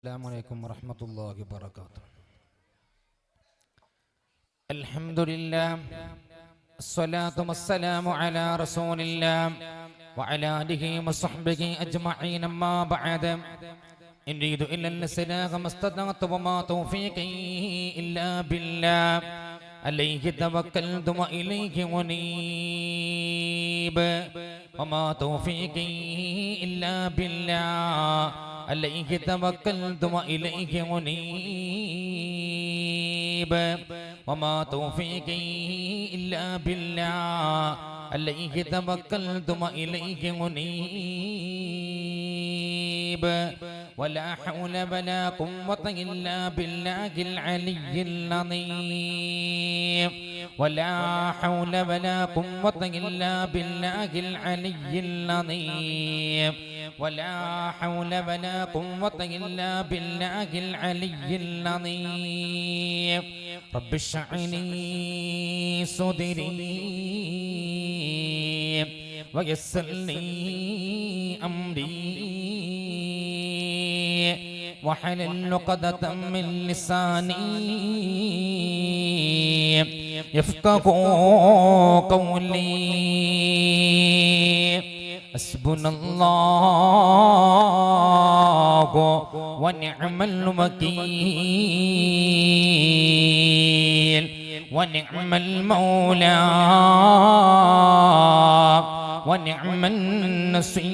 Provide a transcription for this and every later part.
السلام عليكم ورحمة الله وبركاته. الحمد لله الصلاة والسلام على رسول الله وعلى آله وصحبه أجمعين. أما بعد إن أريد إلا الإصلاح ما استطعت وما توفيقي إلا بالله عليه توكلت وإليه أنيب وما توفيقي إلا بالله عليه توكلت وإليه أنيب وما توفيقي إلا بالله عليه توكلت وإليه أنيب ولا حول ولا قوة إلا بالله العلي العظيم ولا حول ولا قوة إلا بالله العلي العظيم ولا حول ولا قوة إلا بالله العلي العظيم. رب اشرح لي صدري ويسر لي أمري واحلل عقدة من لساني يفقهوا قولي. حسبنا الله ونعم الوكيل ونعم المولى ونعم النصير.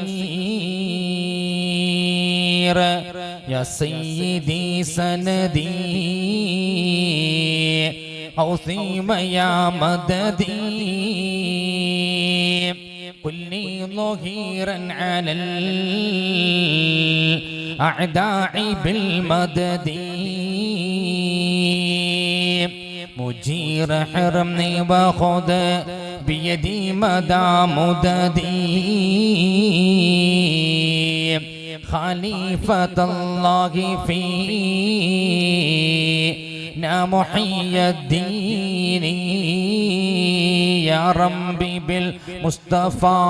يا سيدي سندي أوصيم يا مددي كلي ظهيرا على الأعداء بالمدد. مجير حرمني وخذ بيدي مدى مددي. خليفة الله فينا محي الدين. يا ربي بالمصطفى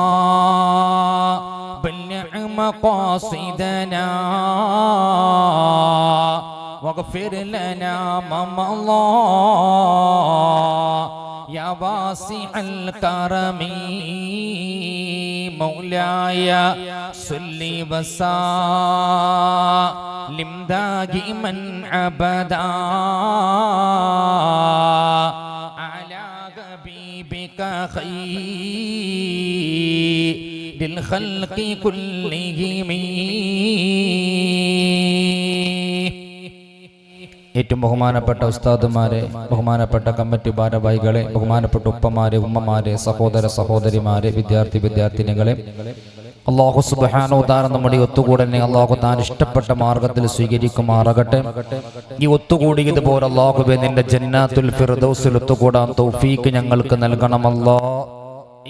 بلغ مقاصدنا واغفر لنا ما مضى يا واسع الكرم. مولاي صل وسلم دائما ابدا على حبيبك خير الخلق كلهم. ഏറ്റവും ബഹുമാനപ്പെട്ട ഉസ്താദുമാരെ, ബഹുമാനപ്പെട്ട കമ്മിറ്റി ഭാരവാഹികളെ, ബഹുമാനപ്പെട്ട ഉപ്പമാരെ, ഉമ്മമാരെ, സഹോദര സഹോദരിമാരെ, വിദ്യാർത്ഥിനികളെ, അല്ലാഹു സുബ്ഹാനഹു വ തആല നമ്മുടെ ഒത്തുകൂടലിനെ അല്ലാഹു താൻ ഇഷ്ടപ്പെട്ട മാർഗത്തിൽ സ്വീകരിക്കുമാറാകട്ടെ. ഈ ഒത്തുകൂടിയതുപോലെ അല്ലാഹുവേ നിന്റെ ജന്നാത്തുൽ ഫിർദൗസിൽ ഒത്തുകൂടാൻ തൗഫീഖ് ഞങ്ങൾക്ക് നൽകണമല്ലോ.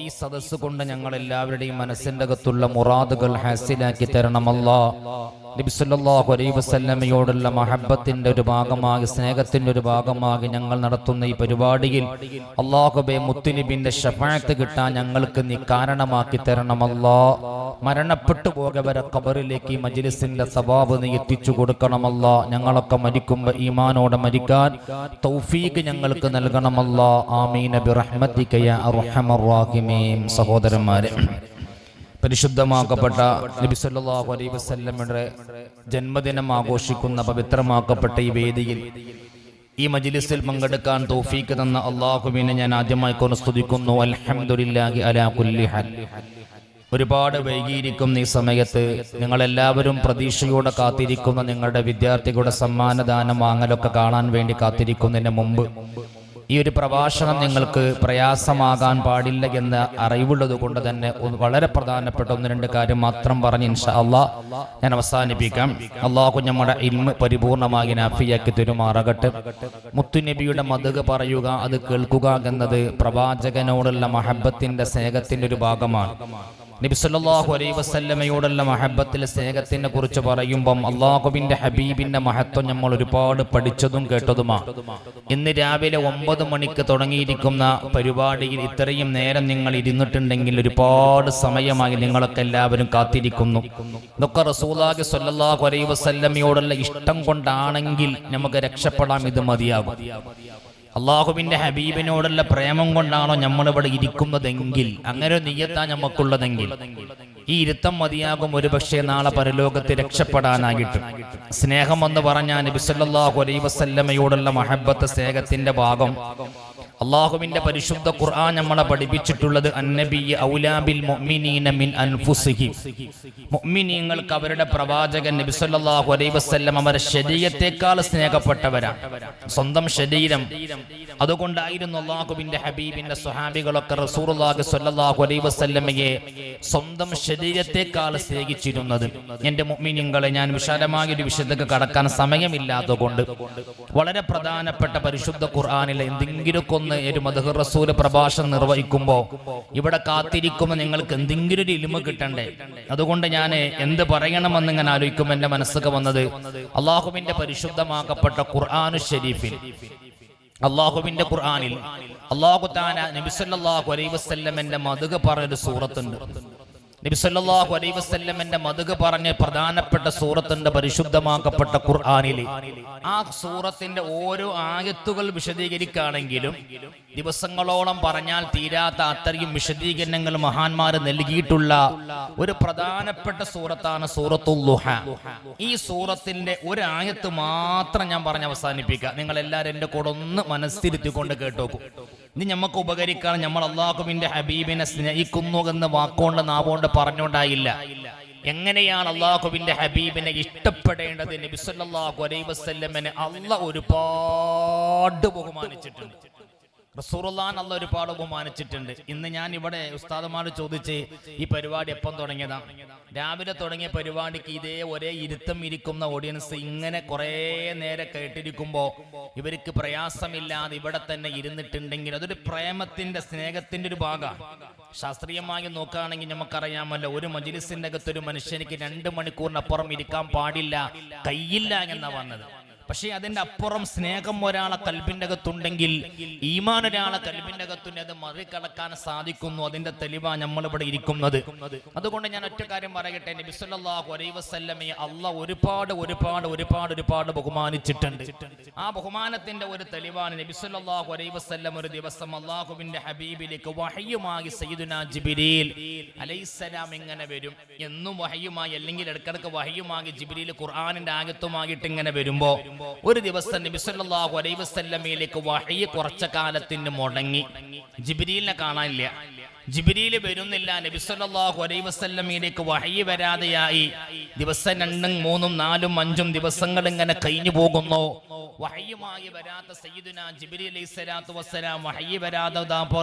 ഈ സദസ്സ് കൊണ്ട് ഞങ്ങൾ എല്ലാവരുടെയും മനസ്സിന്റെ അകത്തുള്ള മുറാദുകൾ ഹാസിലാക്കി തരണമല്ലോ. നബി സല്ലല്ലാഹു അലൈഹി വസല്ലമയോടുള്ള മഹബ്ബത്തിന്റെ ഒരു ഭാഗമായി, സ്നേഹത്തിന്റെ ഒരു ഭാഗമായി ഞങ്ങൾ നടത്തുന്ന ഈ പരിപാടിയിൽ അല്ലാഹുവേ മുത്തുനബിന്റെ ശഫാഅത്ത് കിട്ടാൻ ഞങ്ങൾക്ക് നീ കാരണമാക്കി തരണമല്ലോ. മരണപ്പെട്ടു പോകവരെ ഖബറിലേക്ക് ഈ മജ്ലിസിന്റെ സവാബ് നീ എത്തിച്ചു കൊടുക്കണമല്ലോ. ഞങ്ങളൊക്കെ മരിക്കുമ്പോൾ ഈമാനോടെ മരിക്കാൻ തൗഫീഖ് ഞങ്ങൾക്ക് നൽകണമല്ലോ. ആമീൻ ബിറഹ്മതിക യാ അർഹമർ റഹീമീൻ. സഹോദരന്മാരെ, പരിശുദ്ധമാക്കപ്പെട്ട നബി സല്ലല്ലാഹു അലൈഹി വസല്ലമയുടെ ജന്മദിനം ആഘോഷിക്കുന്ന പവിത്രമാക്കപ്പെട്ട ഈ വേദിയിൽ ഈ മജ്ലിസിൽ പങ്കെടുക്കാൻ തൗഫീഖ് തന്ന അല്ലാഹുവിനെ ഞാൻ ആദ്യമായി സ്തുതിക്കുന്നു. അൽഹംദുലില്ലാഹി അലാ കുല്ലി ഹാൽ. ഒരുപാട് വൈകിയിരിക്കുന്ന ഈ സമയത്ത് നിങ്ങളെല്ലാവരും പ്രതീക്ഷയോടെ കാത്തിരിക്കുന്ന നിങ്ങളുടെ വിദ്യാർത്ഥികളുടെ സമ്മാനദാനം വാങ്ങലൊക്കെ കാണാൻ വേണ്ടി കാത്തിരിക്കുന്നതിന് മുമ്പ് ഈ ഒരു പ്രഭാഷണം നിങ്ങൾക്ക് പ്രയാസമാകാൻ പാടില്ല എന്ന് അറിവുള്ളത് കൊണ്ട് തന്നെ വളരെ പ്രധാനപ്പെട്ട ഒന്ന് രണ്ട് കാര്യം മാത്രം പറഞ്ഞ് ഇൻഷാ അല്ലാഹ് ഞാൻ അവസാനിപ്പിക്കാം. അല്ലാഹു നമ്മുടെ ഇൽമ് പരിപൂർണമായി നാഫിയാക്കി തരുമാറാകട്ടെ. മുത്തുനബിയുടെ മദ്ഹ് പറയുക, അത് കേൾക്കുക എന്നത് പ്രവാചകനോടുള്ള മഹബ്ബത്തിന്റെ സ്നേഹത്തിന്റെ ഒരു ഭാഗമാണ്. നബി സല്ലല്ലാഹു അലൈഹി വസല്ലമയോടുള്ള മഹബത്തിലെ സ്നേഹത്തിനെ കുറിച്ച് പറയുമ്പം അള്ളാഹുവിന്റെ ഹബീബിന്റെ മഹത്വം നമ്മൾ ഒരുപാട് പഠിച്ചതും കേട്ടതുമാണ്. ഇന്ന് രാവിലെ 9 മണിക്ക് തുടങ്ങിയിരിക്കുന്ന പരിപാടിയിൽ ഇത്രയും നേരം നിങ്ങൾ ഇരുന്നിട്ടുണ്ടെങ്കിൽ ഒരുപാട് സമയമായി നിങ്ങളൊക്കെ എല്ലാവരും കാത്തിരിക്കുന്നു. ഇതൊക്കെ റസൂലുള്ളാഹി സ്വല്ലല്ലാഹു അലൈഹി വസല്ലമയോടുള്ള ഇഷ്ടം കൊണ്ടാണെങ്കിൽ നമുക്ക് രക്ഷപ്പെടാം, ഇത് മതിയാകും. അള്ളാഹുവിന്റെ ഹബീബിനോടുള്ള പ്രേമം കൊണ്ടാണോ നമ്മളിവിടെ ഇരിക്കുന്നതെങ്കിൽ, അങ്ങനെ ഒരു നിയ്യത്താ നമുക്കുള്ളതെങ്കിൽ ഈ ഇരുത്തം മതിയാകും ഒരുപക്ഷെ നാളെ പരലോകത്ത് രക്ഷപ്പെടാനായിട്ട്. സ്നേഹം എന്ന് പറഞ്ഞാൽ നബി സല്ലല്ലാഹു അലൈഹി വസല്ലമയോടുള്ള മഹബ്ബത്ത് സ്നേഹത്തിന്റെ ഭാഗം അള്ളാഹുവിന്റെ പരിശുദ്ധ ഖുർആൻ നമ്മളെ പഠിപ്പിച്ചിട്ടുള്ളത് അന്നബിയ്യ ഔലാ ബിൽ മുഅ്മിനീന മിൻ അൻഫുസിഹിം. മുഅ്മിനീങ്ങൾക്ക് അവരുടെ പ്രവാചകൻ നബി സല്ലല്ലാഹു അലൈഹി വസല്ലം അവരുടെ ശരീരത്തെക്കാൾ സ്നേഹപ്പെട്ടവരാണ്, സ്വന്തം ശരീരം. അതുകൊണ്ടായിരുന്നു അള്ളാഹുവിന്റെ ഹബീബിന്റെ സ്വഹാബികളൊക്കെ റസൂലുള്ളാഹി സ്വല്ലല്ലാഹു അലൈഹി വസല്ലമയെ സ്വന്തം ശരീരത്തെക്കാൾ സ്നേഹിച്ചിരുന്നത്. എന്റെ മുഅ്മിനീങ്ങളെ, ഞാൻ വിശാലമായ ഒരു വിഷയത്തേക്ക് കടക്കാൻ സമയമില്ലാത്തതുകൊണ്ട് വളരെ പ്രധാനപ്പെട്ട പരിശുദ്ധ ഖുർആനിലെ എന്തെങ്കിലും ഒരു മദ്ഹ് റസൂൽ പ്രഭാഷണം നിർവഹിക്കുമ്പോൾ ഇവിടെ കാത്തിരിക്കുമ്പോൾ നിങ്ങൾക്ക് എന്തെങ്കിലും ഒരു ഇൽമ കിട്ടണ്ടേ? അതുകൊണ്ട് ഞാൻ എന്ത് പറയണമെന്ന് ഇങ്ങനെ ആലോചിക്കുമ്പോൾ എന്റെ മനസ്സൊക്കെ വന്നത് അള്ളാഹുവിന്റെ പരിശുദ്ധമാക്കപ്പെട്ട ഖുർആനു ശരീഫിൽ, അള്ളാഹുവിന്റെ ഖുർആനിൽ അള്ളാഹു തആല നബി സല്ലല്ലാഹു അലൈഹി വസല്ലമയുടെ മദ്ഹ് പറഞ്ഞൊരു സൂറത്തുണ്ട്. നബി സല്ലല്ലാഹു അലൈഹി വസല്ലമയുടെ മദ്ഹ് പറഞ്ഞ പ്രധാനപ്പെട്ട സൂറത്തിന്റെ പരിശുദ്ധമാക്കപ്പെട്ട ഖുർആനിൽ ആ സൂറത്തിന്റെ ഓരോ ആയത്തുകൾ വിശദീകരിക്കുകയാണെങ്കിലും ദിവസങ്ങളോളം പറഞ്ഞാൽ തീരാത്ത അത്രയും വിശദീകരണങ്ങൾ മഹാന്മാർ നൽകിയിട്ടുള്ള ഒരു പ്രധാനപ്പെട്ട സൂറത്താണ് സൂറത്തുൽ ളുഹ. ഈ സൂറത്തിന്റെ ഒരു ആയത്ത് മാത്രം ഞാൻ പറഞ്ഞ് അവസാനിപ്പിക്കാം. നിങ്ങൾ എല്ലാവരും എന്റെ കൂടെ ഒന്ന് മനസ്സിരുത്തിക്കൊണ്ട് കേട്ടോക്കൂ. ഇത് നമുക്ക് ഉപകരിക്കാൻ നമ്മൾ അള്ളാഹുവിന്റെ ഹബീബിനെ സ്നേഹിക്കുന്നു എന്ന് വാക്കുകൊണ്ട് നാവുകൊണ്ട് പറഞ്ഞുകൊണ്ടായില്ല. എങ്ങനെയാണ് അള്ളാഹുവിന്റെ ഹബീബിനെ ഇഷ്ടപ്പെടേണ്ടത്? നബി സല്ലല്ലാഹു അലൈഹി വസല്ലമനെ അള്ളാഹ് ഒരുപാട് ബഹുമാനിച്ചിട്ടുണ്ട്. റസൂലുള്ളാഹിനെ അള്ളാഹ് ഒരുപാട് ബഹുമാനിച്ചിട്ടുണ്ട്. ഇന്ന് ഞാൻ ഇവിടെ ഉസ്താദുമാരോട് ചോദിച്ച് ഈ പരിപാടി എപ്പം തുടങ്ങിയതാ? രാവിലെ തുടങ്ങിയ പരിപാടിക്ക് ഇതേ ഒരേ ഇരുത്തം ഇരിക്കുന്ന ഓഡിയൻസ് ഇങ്ങനെ കുറേ നേരം കേട്ടിരിക്കുമ്പോൾ ഇവർക്ക് പ്രയാസമില്ലാതെ ഇവിടെ തന്നെ ഇരുന്നിട്ടുണ്ടെങ്കിൽ അതൊരു പ്രേമത്തിന്റെ സ്നേഹത്തിന്റെ ഒരു ഭാഗമാണ്. ശാസ്ത്രീയമായി നോക്കുകയാണെങ്കിൽ നമുക്കറിയാമല്ലോ, ഒരു മജ്‌ലിസിന്റെ അകത്ത് ഒരു മനുഷ്യനിക്ക് 2 മണിക്കൂറിനപ്പുറം ഇരിക്കാൻ പാടില്ല, കഴിയില്ല എന്നാ പറഞ്ഞത്. പക്ഷെ അതിന്റെ അപ്പുറം സ്നേഹം ഒരാളെ കൽബിന്റെ അകത്തുണ്ടെങ്കിൽ, ഈമാൻ ഒരാളെ കൽബിന്റെ അകത്തുണ്ടെങ്കിൽ അത് മറികടക്കാൻ സാധിക്കുന്നു. അതിന്റെ തെളിവാണ് നമ്മളിവിടെ ഇരിക്കുന്നത്. അതുകൊണ്ട് ഞാൻ ഒറ്റ കാര്യം പറയട്ടെ, നബി സല്ലല്ലാഹു അലൈഹി വസല്ലമയെ അള്ളാഹ് ഒരുപാട് ഒരുപാട് ഒരുപാട് ഒരുപാട് ബഹുമാനിച്ചിട്ടുണ്ട്. ആ ബഹുമാനത്തിന്റെ ഒരു തെളിവാണ് നബി സല്ലല്ലാഹു അലൈഹി വസല്ലം ഒരു ദിവസം അള്ളാഹുവിന്റെ ഹബീബിലേക്ക് വഹയുമായി സയ്യിദുനാ ജിബ്രീൽ അലൈഹിസ്സലാം ഇങ്ങനെ വരും. എന്നും വഹയുമായി, അല്ലെങ്കിൽ ഇടക്കിടക്ക് വഹയുമായി ജിബ്രീൽ ഖുർആനിന്റെ ആയത്തുമായിട്ട് ഇങ്ങനെ വരുമ്പോ ഒരു ദിവസം നബി സല്ലല്ലാഹു അലൈഹി വസല്ലമയിലേക്ക് വഹയി കുറച്ച കാലത്തിന് മുടങ്ങി. ജിബ്രീലിനെ കാണാനില്ല, ജിബ്രീൽ വരുന്നില്ല. നബി സല്ലല്ലാഹു അലൈഹി വസല്ലമയിലേക്ക് വഹയി വരാതെയായി. ദിവസം 2, 3, 4, 5 ദിവസങ്ങൾ ഇങ്ങനെ കഴിഞ്ഞു പോകുന്നു. വഹയുമായി വരാത്ത സയ്യിദുനാ ജിബ്രീൽ അലൈഹിസ്സലാത്തു വസ്സലാം വഹയി വരാതെ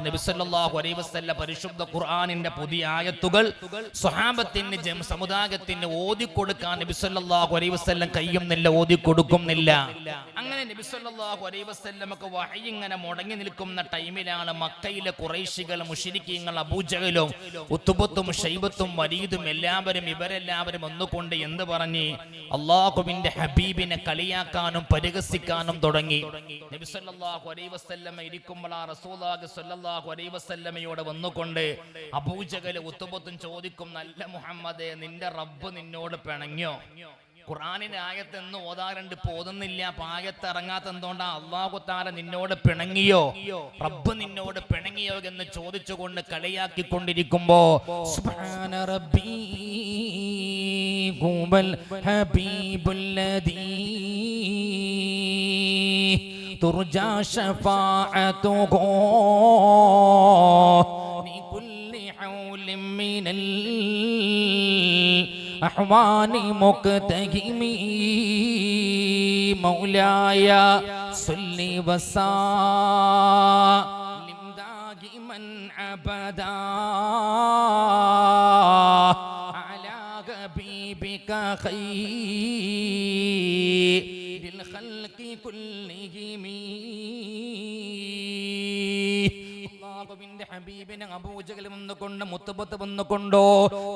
നബി സല്ലല്ലാഹു അലൈഹി വസല്ലം പരിശുദ്ധ ഖുർആനിന്റെ പുതിയ ആയത്തുകൾ സ്വഹാബത്തിന് സമുദായത്തിന് ഓതിക്കൊടുക്കാൻ നബി സല്ലല്ലാഹു അലൈഹി വസല്ലം കഴിയുന്നില്ല, ഓതിക്കൊടുക്കുന്നില്ല. അങ്ങനെ നബി സല്ലല്ലാഹു അലൈഹി വസല്ലമക്ക് വഹയി ഇങ്ങനെ മുടങ്ങി നിൽക്കുന്ന ടൈമിലാണ് മക്കയിലെ ഖുറൈശികൾ, മുശ്രിക്കീങ്ങൾ, അബൂജഹലും ഉത്ബത്തും ശൈബത്തും വലീദും ഇവരെല്ലാവരും ഒന്നുകൊണ്ട് എന്ത് പറഞ്ഞ് അള്ളാഹുവിന്റെ ഹബീബിനെ കളിയാക്കാനും പരിഹസിക്കാനും തുടങ്ങി. നബി സല്ലല്ലാഹു അലൈഹി വസല്ലമ ഇരിക്കുമ്പോൾ റസൂലുള്ളാഹി സ്വല്ലല്ലാഹു അലൈഹി വസല്ലമയോട് വന്നുകൊണ്ട് അബൂജഹൽ ഉത്ബത്തും ചോദിക്കും, നല്ല മുഹമ്മദേ, നിന്റെ റബ്ബ് നിന്നോട് പിണങ്ങിയോ? ഖുർആനിന്റെ ആയത്ത് എന്ന് ഓതാറുണ്ട്, പോതുന്നില്ല. ആയത്ത് ഇറങ്ങാത്ത എന്തുകൊണ്ടാ? അല്ലാഹു തആല നിന്നോട് പിണങ്ങിയോ, റബ്ബ് നിന്നോട് പിണങ്ങിയോ എന്ന് ചോദിച്ചുകൊണ്ട് കളിയാക്കിക്കൊണ്ടിരിക്കുമ്പോ സുബ്ഹാന റബ്ബി ഹുവൽ ഹബീബുല്ലദീ തുർജാ ശഫാഅതുഹു ലികുല്ലി ഹൗലിൻ മിനൽ أحواني مقتهمي مولاي صلي وسلم دائما أبدا على حبيبك خير الخلق كلهم. ഹബീബിനെ അബൂജഹൽ വന്നുകൊണ്ട് മുത്തബത്ത് വന്നുകൊണ്ടോ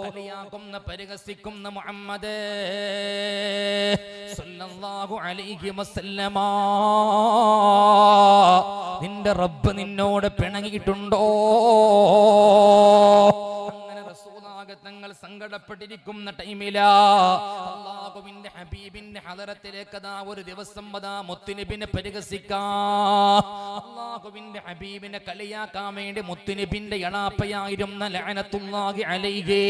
കളിയാക്കുന്ന പരിഹസിക്കുന്ന മുഹമ്മദ് സല്ലല്ലാഹു അലൈഹി വസല്ലമ, നിന്റെ റബ്ബ് നിന്നോട് പിണങ്ങിയിട്ടുണ്ടോ? തങ്ങൾ സങ്കടപ്പെട്ടിരിക്കുന്ന ടൈമിലാ അല്ലാഹുവിന്റെ ഹബീബിന്റെ ഹദറത്തിലേക്ക് ഒരു ദിവസം മുത്തുനബിനെ പരിഹസിക്കാൻ, അല്ലാഹുവിന്റെ ഹബീബിനെ കളിയാക്കാൻ വേണ്ടി മുത്തുനബിന്റെ എളാപ്പയായിരുന്ന ലഅനത്തുല്ലാഹി അലൈഹി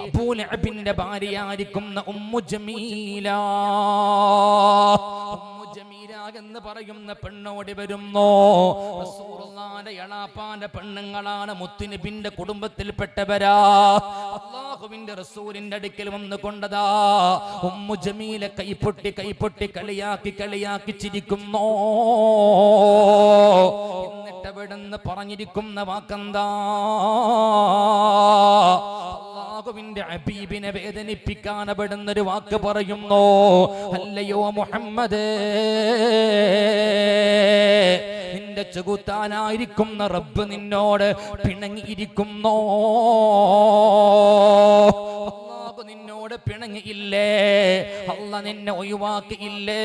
അബൂ ലഹബിന്റെ ഭാര്യയായിരിക്കുന്ന ഉമ്മു ജമീല എന്ന് പറയുന്ന പെണ്ണോടി വരുന്നു. റസൂലുള്ളാഹിന്റെ എളാപ്പാന്റെ പെണ്ണുങ്ങളാണ്, മുത്തുനബിന്റെ കുടുംബത്തിൽപ്പെട്ടവരാ. അല്ലാഹുവിന്റെ റസൂലിന്റെ അടുക്കൽ വന്നു കൊണ്ടതാ ഉമ്മു ജമീല കൈപ്പൊട്ടി കളിയാക്കി ചിരിക്കുന്നു. എന്നിട്ട് അവിടുന്ന് പറഞ്ഞിരിക്കുന്ന വാക്കെന്താ? അല്ലാഹുവിന്റെ ഹബീബിനെ വേദനിപ്പിക്കാൻ അവിടുന്ന് ഒരു വാക്ക് പറയുന്നു. അല്ലയോ മുഹമ്മദ്, നിന്റെ ചെകുത്താനായിരിക്കുന്ന റബ്ബ് നിന്നോട് പിണങ്ങിയിരിക്കുന്നോ? അല്ലാഹു നിന്നോട് പിണങ്ങിയില്ലേ? അല്ലാഹു നിന്നെ ഒഴിവാക്കിയില്ലേ?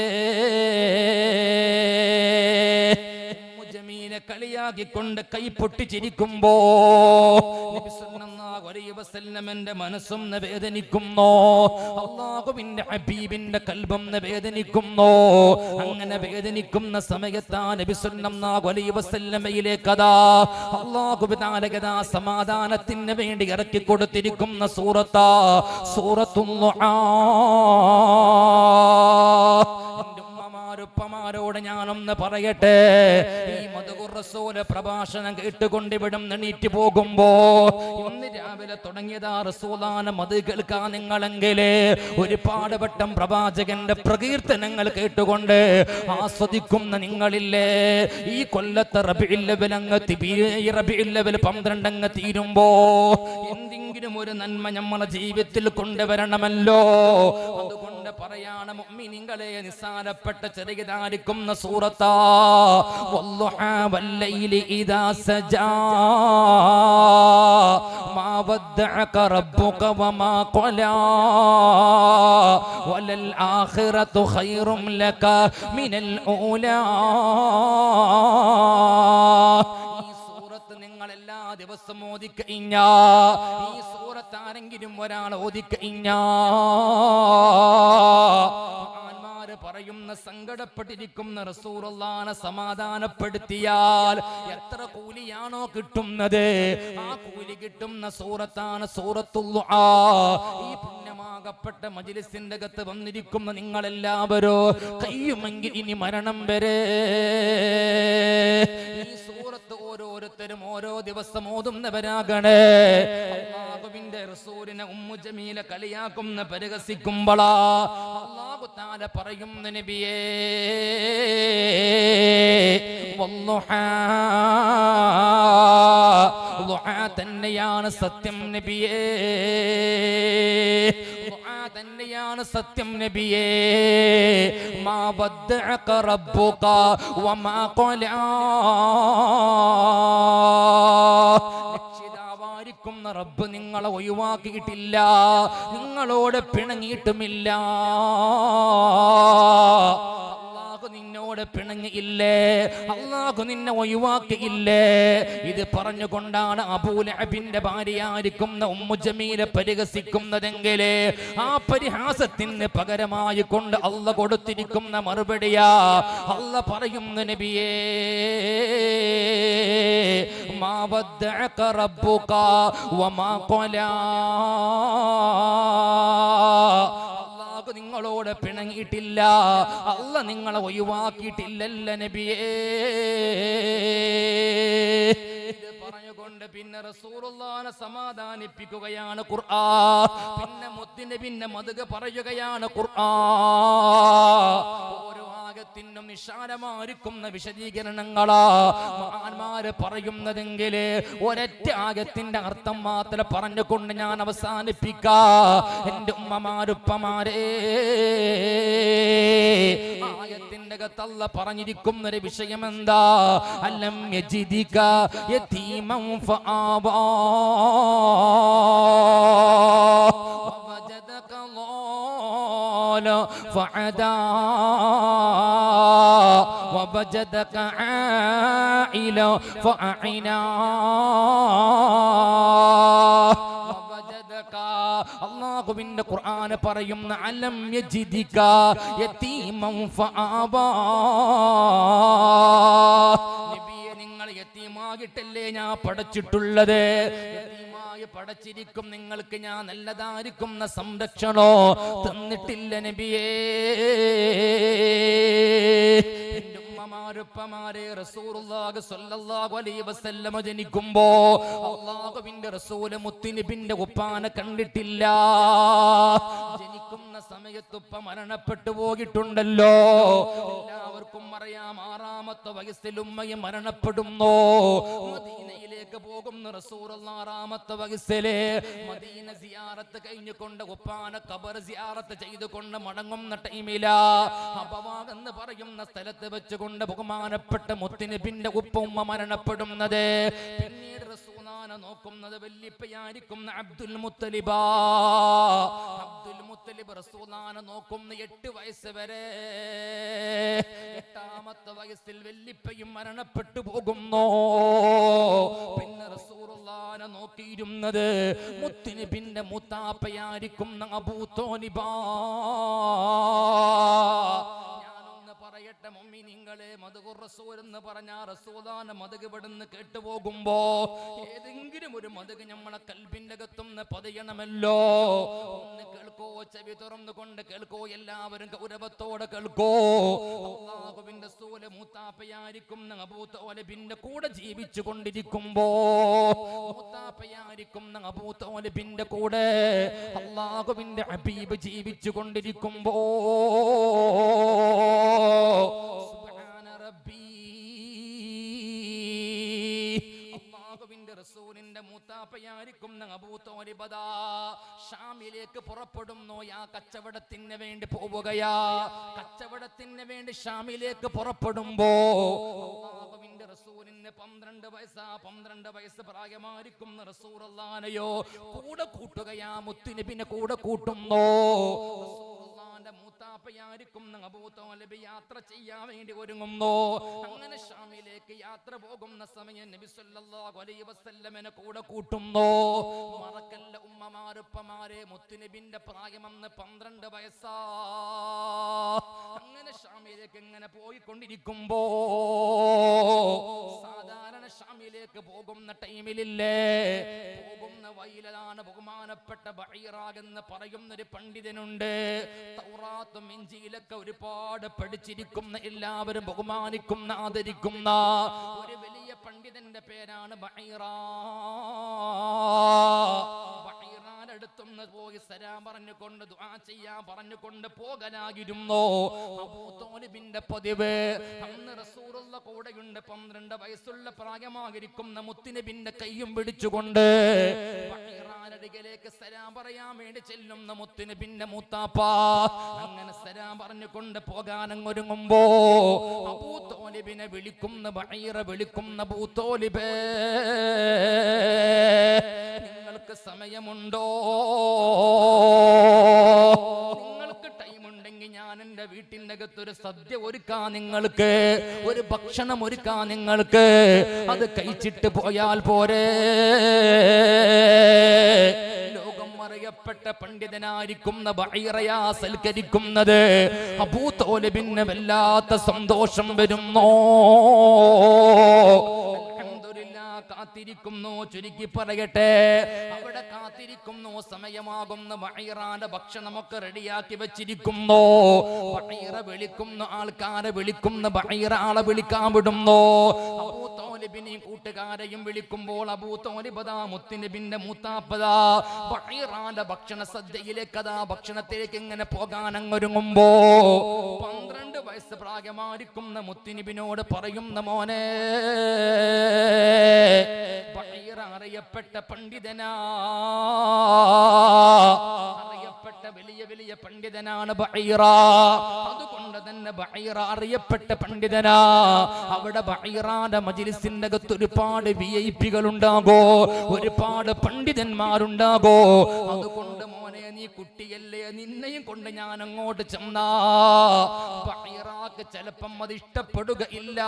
കളിയാക്കിക്കൊണ്ട് കൈപ്പൊട്ടിച്ചിരിക്കുമ്പോ നബി സല്ലല്ലാഹു അലൈഹി വസല്ലമന്റെ മനസ്സും വേദനിക്കുന്നു, അല്ലാഹുവിന്റെ ഹബീബിന്റെ കൽബും വേദനിക്കുന്നു. അങ്ങനെ വേദനിക്കുന്ന സമയത്താ നബി സല്ലല്ലാഹു അലൈഹി വസല്ലമയിലേക്ക് അല്ലാഹു തആല സമാധാനത്തിന് വേണ്ടി ഇറക്കി കൊടുത്തിരിക്കുന്ന സൂറത്താ സൂറത്തുൽ ളുആ. ഉപ്പമാരോട് ഞാനൊന്ന് പറയട്ടെ, ഈ മദ്ഹുർ റസൂൽ പ്രഭാഷണം കേട്ടുകൊണ്ട് ഇവിടെ എണീറ്റ് പോകുമ്പോ ഇന്ന് രാവിലെ തുടങ്ങിയതാ റസൂലാന മദ് കേൾക്കാൻ നിങ്ങളെങ്കില് ഒരുപാട് വട്ടം പ്രവാചകന്റെ പ്രകീർത്തനങ്ങൾ കേട്ടുകൊണ്ട് ആസ്വദിക്കുന്ന നിങ്ങളില്ലേ, ഈ കൊല്ലത്തെ റബീഉൽ അവ്വൽ അങ്ങ് റബീഉൽ അവ്വൽ 12 അങ്ങ് തീരുമ്പോ എന്തെങ്കിലും ഒരു നന്മ നമ്മളെ ജീവിതത്തിൽ കൊണ്ടുവരണമല്ലോ. അതുകൊണ്ട് പറയാണ് മുഅ്മിനീങ്ങളെ, നിസ്സാരപ്പെട്ട ചെറിയതായിരിക്കുന്ന സൂറത്താ വല്ലുഹാ വല്ലൈലി ഇദാ സജാ മാ വദ്ദഅക റബ്ബുക വമാ ഖലാ വലൽ ആഖിറതു ഖൈറും ലക മിനൽ ഊലാ. എല്ലാ ദിവസം ഓതിക്കഴിഞ്ഞാ, ഈ സൂറത്ത് ആരെങ്കിലും ഒരാൾ ഓതിക്കഴിഞ്ഞാ പറയുന്ന സങ്കടപ്പെട്ടിരിക്കുന്ന റസൂലുള്ളാഹിനെ സമാധാനപ്പെടുത്തിയാൽ എത്ര കൂലിയാണോ കിട്ടുന്നത്, ആ കൂലി കിട്ടുന്ന സൂറത്താണ് സൂറത്തുൽ ളുആ. ഈ പുണ്യമാകപ്പെട്ട മജ്ലിസിന്റെ അകത്ത് വന്നിരിക്കുന്ന നിങ്ങളെല്ലാവരും കഴിയുമെങ്കിൽ ഇനി മരണം വരെ ഈ സൂറത്ത് ഓരോരുത്തരും ഓരോ ദിവസം ഓതുന്നവരാകണേ. അല്ലാഹുവിന്റെ റസൂലിനെ ഉമ്മു ജമീല കളിയാക്കുന്ന പരിഹസിക്കുമ്പോളാ അല്ലാഹു തആല പറയുന്ന നബിയേ വല്ലുഹാ, ളുആ തന്നെയാണ് സത്യം നബിയേ, ളുആ തന്നെയാണ് സത്യം നബിയേ. മാ വദ്ദഅക റബ്ബുക വമാ ഖലാ, രക്ഷിതാവായിരിക്കുന്ന റബ്ബ് നിങ്ങളെ ഒഴിവാക്കിയിട്ടില്ല, നിങ്ങളോട് പിണങ്ങിയിട്ടുമില്ല. അല്ലാഹു നിന്നോട് പിണങ്ങിയില്ലേ, അല്ലാഹു നിന്നെ ഒഴിവാക്കിയില്ലേ. ഇത് പറഞ്ഞുകൊണ്ടാണ് അബൂ ലഹബിന്റെ ഭാര്യയായിരിക്കുന്ന ഉമ്മു ജമീല പരിഹസിക്കുന്നതെങ്കിൽ ആ പരിഹാസത്തിന് പകരമായി കൊണ്ട് അല്ലാഹു കൊടുത്തിരിക്കുന്ന മറുപടിയാ അല്ലാഹു പറയുന്ന നബിയേ മാ വദ്ദഅക റബ്ബുക വമാ ഖലാ, നിങ്ങളോട് പിണങ്ങിയിട്ടില്ല, അല്ലാഹു നിങ്ങളെ ഒഴിവാക്കിയിട്ടില്ലല്ല നബിയേ. ഇത് പറഞ്ഞുകൊണ്ട് പിന്നെ റസൂലുള്ളാഹിനെ സമാധാനിപ്പിക്കുകയാണ് ഖുർആൻ. പിന്നെ മുത്തുനബിന്റെ മദ്ഹ് പറയുകയാണ് ഖുർആൻ. ഓരോ ആയത്തിനും നിശാനമായിരിക്കുന്ന വിശദീകരണങ്ങളാ മഹാന്മാര് പറയുന്നതെങ്കിൽ ഒരൊറ്റ ആയത്തിന്റെ അർത്ഥം മാത്രം പറഞ്ഞുകൊണ്ട് ഞാൻ അവസാനിപ്പിക്കാം. എന്റെ ഉമ്മമാരുപ്പമാരേ, ആയത്ത് ആയത്തിന്റെ അകത്ത് അല്ലാഹ് പറഞ്ഞിരിക്കുന്ന ഒരു വിഷയം എന്താ? അലം യജിദിക യതീമൻ ഫആവാ വവജദക ളാല ഫഅദാ വവജദക ആയില ഫഅഇനാ അല്ലാഹുവിന്റെ ഖുർആൻ പറയുന്ന അലം യജിദിക യതീമൻ ഫആവാ. നബിയെ, നിങ്ങൾ യതീമായിട്ടല്ലേ ഞാൻ പടച്ചിട്ടുള്ളത്? യതീമായി പടച്ചിരിക്കും നിങ്ങൾക്ക് ഞാൻ നല്ലതായിരിക്കുന്ന സംരക്ഷണോ തന്നിട്ടില്ല നബിയേ. ഉപ്പമാരെ റസൂലുള്ളാഹി സ്വല്ലല്ലാഹു അലൈഹി വസല്ലം ജനിക്കുമ്പോ അല്ലാഹുവിന്റെ റസൂല് മുത്തുനബിന്റെ ഉപ്പാനെ കണ്ടിട്ടില്ല. ജനിക്കുന്ന സമയത്ത് ഉപ്പ മരണപ്പെട്ടു പോയിട്ടുണ്ടല്ലോ. എല്ലാവർക്കും അറിയാം, 6ാമത്തെ വയസ്സിൽ ഉമ്മയും മരണപ്പെടുന്നു. മദീനയിലേക്ക് പോകുന്ന റസൂലുള്ളാഹി 6ാമത്തെ വയസ്സിലെ മദീന സിയാറത്ത് കഴിഞ്ഞുകൊണ്ട് ഉപ്പാനെ ഖബർ സിയാറത്ത് ചെയ്തുകൊണ്ട് മടങ്ങുന്ന ടൈമിലാ അബവാ എന്ന് പറയുന്ന സ്ഥലത്ത് വെച്ചുകൊണ്ട് ബഹുമാനപ്പെട്ട മുത്തുനബിന്റെ ഉപ്പ ഉമ്മ മരണപ്പെടുന്നത്. പിന്നീട് റസൂലാനെ നോക്കുന്നത് വല്ലിപ്പയായിരിക്കും അബ്ദുൽ മുത്തലിബ്. അബ്ദുൽ മുത്തലിബ് റസൂലാനെ നോക്കുന്ന 8 വയസ്സ് വരെ. 8ാമത്തെ വയസ്സിൽ വല്ലിപ്പയും മരണപ്പെട്ടു പോകുന്നു. പിന്നെ റസൂലുള്ളാഹിനെ നോക്കിയിരുന്നത് മുത്തുനബിന്റെ മൂത്താപ്പയായിരിക്കും അബൂ ത്വാലിബ്. പറയട്ടെ മുഅ്മിനീങ്ങളെ, മദ്ഹുർ റസൂൽ എന്ന് പറഞ്ഞാൽ റസൂലാനെ മദ്ഹ് ഇവിടുന്ന് കേട്ടുപോകുമ്പോ ഏതെങ്കിലും ഒരു മദ്ഹ് നമ്മളെ കൽബിന്റെ അകത്തുനിന്ന് പതിയണമല്ലോ. ഒന്ന് കേൾക്കോ, ചെവി തുറന്നുകൊണ്ട് കേൾക്കോ, എല്ലാവരും ഗൗരവത്തോടെ കേൾക്കോ. അല്ലാഹുവിന്റെ റസൂൽ മൂത്താപ്പയായിരിക്കും അബൂ ത്വാലിബിന്റെ കൂടെ ജീവിച്ചു കൊണ്ടിരിക്കുമ്പോ, മൂത്താപ്പയായിരിക്കും അബൂ ത്വാലിബിന്റെ കൂടെ അല്ലാഹുവിന്റെ ഹബീബ് ജീവിച്ചു കൊണ്ടിരിക്കുമ്പോ സുബ്ഹാന റബ്ബി, അല്ലാഹുവിന്റെ റസൂലിന്റെ മൂത്താപ്പയായിരിക്കും അബൂ ത്വാലിബ് ഷാമിലേക്ക് പുറപ്പെടുന്നു. കച്ചവടത്തിന് വേണ്ടി പോവുകയാ. കച്ചവടത്തിന് വേണ്ടി ഷാമിലേക്ക് പുറപ്പെടുമ്പോ അല്ലാഹുവിന്റെ റസൂലിന് 12 വയസ്സാ. 12 വയസ്സ് പ്രായമായിരിക്കും റസൂലുള്ളാഹിനെയോ കൂടെ കൂട്ടുകയാ. മുത്തുനബിനെ കൂടെ കൂട്ടുന്നു. മൂത്താപ്പയായിരിക്കും അബൂ ത്വാലിബ് യാത്ര ചെയ്യാൻ വേണ്ടി ഒരുങ്ങുന്നു. അങ്ങനെ ഷാമിലേക്ക് യാത്ര പോകുന്ന സമയം നബി സല്ലല്ലാഹു അലൈഹി വസല്ലമനെ കൂടെ കൂട്ടുന്നു. മറക്കല്ല ഉമ്മമാരുപ്പമാരെ, മുത്തുനബിന്റെ പ്രായമെന്ന് 12 വയസ്സാ. അങ്ങനെ ഷാമിലേക്ക് എങ്ങനെ പോയിക്കൊണ്ടിരിക്കുമ്പോ, സാധാരണ ഷാമിലേക്ക് പോകുന്ന ടൈമിലില്ലേ, പോകുന്ന വഴിയിലാണ് ബഹുമാനപ്പെട്ട ബഈറ എന്ന് പറയുന്നൊരു പണ്ഡിതനുണ്ട്. തൗറാത്തും ഇഞ്ചീലൊക്കെ ഒരുപാട് പഠിച്ചിരിക്കുന്ന, എല്ലാവരും ബഹുമാനിക്കുന്ന, ആദരിക്കുന്ന ഒരു വലിയ പണ്ഡിതന്റെ പേരാണ് ബഈറ. ബഈറയുടെ അടുത്തുനിന്ന് പോയി സലാം പറഞ്ഞുകൊണ്ട് ദുആ ചെയ്യാൻ പറഞ്ഞുകൊണ്ട് പോകലായിരുന്നു അബൂ ത്വാലിബിന്റെ പതിവ്. അന്ന് റസൂലുള്ള കൂടെയുണ്ട്. 12 വയസ്സുള്ള പ്രായമായിരിക്കുന്ന മുത്തുനബിന്റെ കൈയും പിടിച്ചുകൊണ്ട് ബഈറയിലേക്ക് സലാം പറയാൻ വേണ്ടി ചെല്ലുന്ന മുത്തുനബിന്റെ മൂത്താപ്പ. അങ്ങനെ സലാം പറഞ്ഞുകൊണ്ട് പോകാനങ്ങൊരുങ്ങുമ്പോ അബൂ ത്വാലിബിനെ വിളിക്കുന്ന ബഈറ വിളിക്കുന്ന, അബൂ ത്വാലിബേ, നിങ്ങൾക്ക് സമയമുണ്ടോ? നിങ്ങൾക്ക് ടൈമുണ്ടെങ്കിൽ ഞാൻ എൻ്റെ വീട്ടിൻ്റെ അകത്തൊരു സദ്യ ഒരുക്കാൻ, നിങ്ങൾക്ക് ഒരു ഭക്ഷണം ഒരുക്കാൻ, നിങ്ങൾക്ക് അത് കഴിച്ചിട്ട് പോയാൽ പോരെ. അറിയപ്പെട്ട പണ്ഡിതനായിരിക്കുന്ന ബഈറയാ സൽക്കരിക്കുന്നത്. അബൂ ത്വാലിബിന് വല്ലാത്ത സന്തോഷം വരുന്നു. കാത്തിരിക്കുന്നു. ചുരുക്കി പറയട്ടെ, അവിടെ കാത്തിരിക്കുന്നു. സമയമാകുന്ന ബഈറയുടെ ഭക്ഷണമൊക്കെ റെഡിയാക്കി വെച്ചിരിക്കുന്നു. ബഈറ വിളിക്കുന്ന ആൾക്കാരെ വിളിക്കുന്ന, ബഈറ ആളെ വിളിക്കാൻ വിടുന്നു. അബൂ ത്വാലിബിനെയും കൂട്ടുകാരെയും വിളിക്കുമ്പോൾ അബൂ ത്വാലിബ് മുത്തുനബിന്റെ മൂത്താപ്പതാ ബഈറയുടെ ഭക്ഷണ സദ്യയിലേക്ക്, ഭക്ഷണത്തിലേക്ക് ഇങ്ങനെ പോകാൻ അങ്ങൊരുങ്ങുമ്പോ 12 വയസ്സ് പ്രായമായിരിക്കുന്ന മുത്തുനബിനോട് പറയുന്ന, മോനെ, ബഈറ അറിയപ്പെട്ട പണ്ഡിതനാ, അറിയപ്പെട്ട വലിയ വലിയ പണ്ഡിതനാണ് ബഈറ. അതുകൊണ്ട് തന്നെ ബഈറ അറിയപ്പെട്ട പണ്ഡിതനാ. അവിടെ ബഈറാന്റെ മജ്ലിസിന്റെ അകത്ത് ഒരുപാട് വിഐപികൾ ഉണ്ടാകോ, ഒരുപാട് പണ്ഡിതന്മാരുണ്ടാകോ. അതുകൊണ്ട് മോനെ, നീ കുട്ടിയല്ലേ, നിന്നെയും കൊണ്ട് ഞാൻ അങ്ങോട്ട് ചെന്നാ ബഈറാക്ക് ചിലപ്പം അത് ഇഷ്ടപ്പെടുകയില്ല.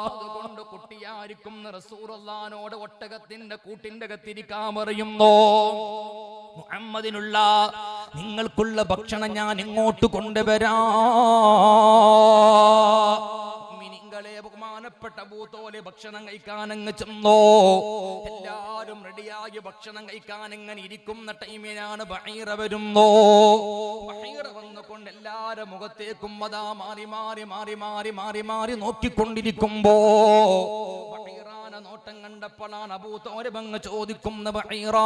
അതുകൊണ്ട് കുട്ടിയായിരിക്കും റസൂലുള്ളാഹിനോട് ഒട്ടകത്തിന്റെ കൂട്ടിന്റെ അകത്തിരിക്കാൻ പറയുന്നു. മുഹമ്മദിനുള്ള നിങ്ങൾക്കുള്ള ഭക്ഷണം ഞാൻ ഇങ്ങോട്ട് കൊണ്ടുവരാം. ബഹുമാനപ്പെട്ട അബൂ ത്വാലിബ് ഭക്ഷണം കഴിക്കാൻ അങ്ങ് ചെന്നോ. എല്ലാരും റെഡിയായി ഭക്ഷണം കഴിക്കാൻ ഇങ്ങനെ ഇരിക്കുന്ന ടൈമിനാണ് ബഈറ വരുന്നോ. ബഈറ വന്നുകൊണ്ട് എല്ലാരും മുഖത്തേക്കും അതാ മാറി മാറി മാറി മാറി മാറി മാറി നോക്കിക്കൊണ്ടിരിക്കുമ്പോ ബഈറാനെ നോട്ടം കണ്ടപ്പോഴാണ് അബൂ ത്വാലിബ് അങ്ങ് ചോദിക്കുന്ന, ബഈറ,